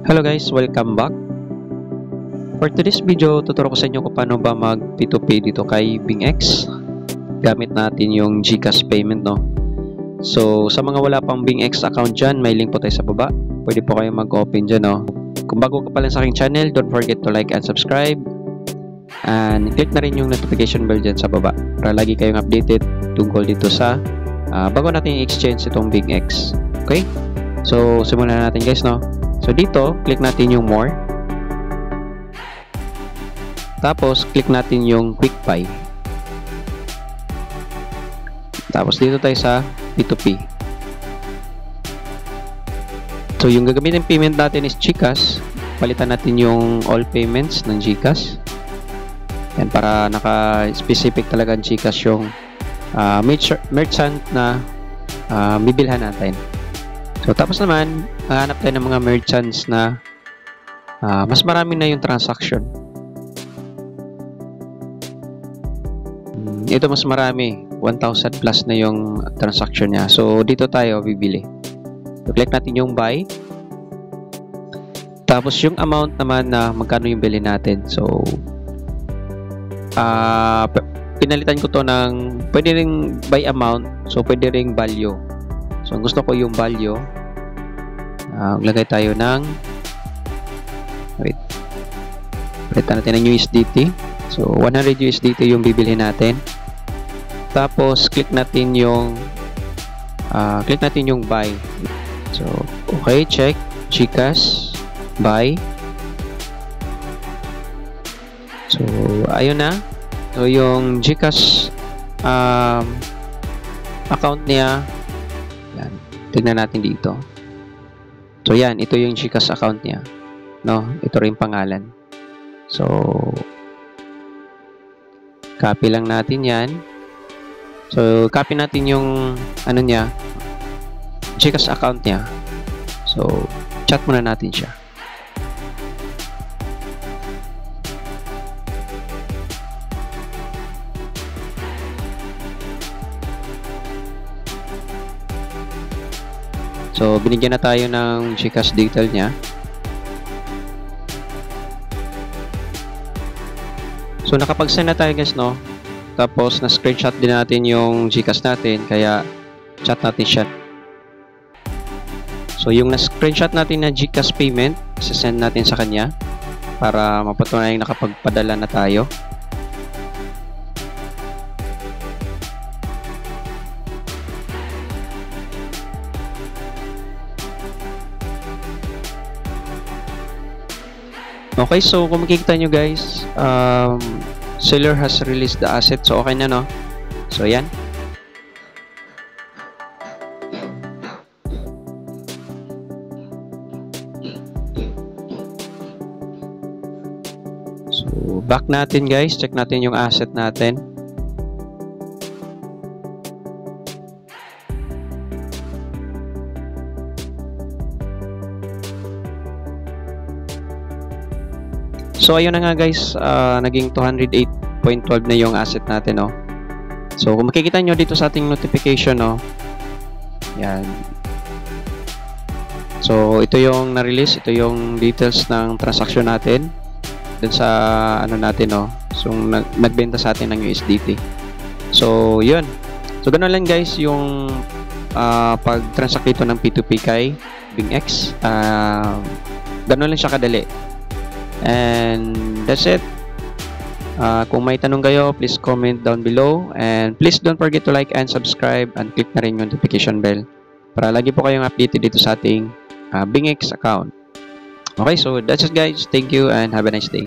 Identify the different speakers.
Speaker 1: Hello guys, welcome back. For today's video, tuturo ko sa inyo kung paano ba mag P2P dito kay BingX. Gamit natin yung GCash payment, no? So, sa mga wala pang BingX account dyan, may link po tayo sa baba. Pwede po kayo mag-open dyan, no? Kung bago ka pa lang sa aking channel, don't forget to like and subscribe. And click na rin yung notification bell dyan sa baba para lagi kayong updated tungkol dito sa bago natin i-exchange itong BingX. Okay? So, simulan na natin guys, no? So, dito, click natin yung more. Tapos, click natin yung quick buy. Tapos, dito tayo sa P2P. So, yung gagamitin payment natin is GCash. Palitan natin yung all payments ng GCash. Yan, para naka-specific talaga ang GCash yung merchant na bibilhan natin. So, tapos naman, hanap tayo ng mga merchants na mas marami na yung transaction. Ito mas marami, 1,000 plus na yung transaction niya. So, dito tayo bibili. So, click natin yung buy. Tapos, yung amount naman na magkano yung bilhin natin. So, pinalitan ko to ng, pwede ring by amount, so pwede ring value. So, gusto ko yung value. Maglagay tayo ng palitan natin ng USDT. So, 100 USDT yung bibilhin natin. Tapos, click natin yung buy. So, okay, check. GCash, buy. So, ayun na. So, yung GCash account niya, yan. Tignan natin dito. So, yan. Ito yung GCash account niya. No? Ito rin pangalan. So, copy lang natin yan. So, copy natin yung ano niya, GCash account niya. So, chat muna natin siya. So, binigyan na tayo ng GCash detail niya. So, nakapag-send na tayo guys, no? Tapos, na-screenshot din natin yung GCash natin. Kaya, chat natin siya. So, yung na-screenshot natin na GCash payment, send natin sa kanya para mapatunayan nakapagpadala na tayo. Okay, so kung makikita nyo guys, seller has released the asset. So, okay na, no? So, yan. So, back natin guys. Check natin yung asset natin. So, ayun na nga guys, naging 208.12 na yung asset natin, no? So, kung makikita nyo dito sa ating notification, no? Yan. So, ito yung na-release, ito yung details ng transaction natin dun sa, ano natin, no? So, nagbenta sa atin ng USDT. So, yun. So, ganun lang guys yung pag-transact dito ng P2P kay BingX. Ganun lang siya kadali. And that's it. Kung may tanong kayo, please comment down below. And please don't forget to like and subscribe and click na rin yung notification bell para lagi po kayong updated dito sa ating BingX account. Okay, so that's it guys. Thank you and have a nice day.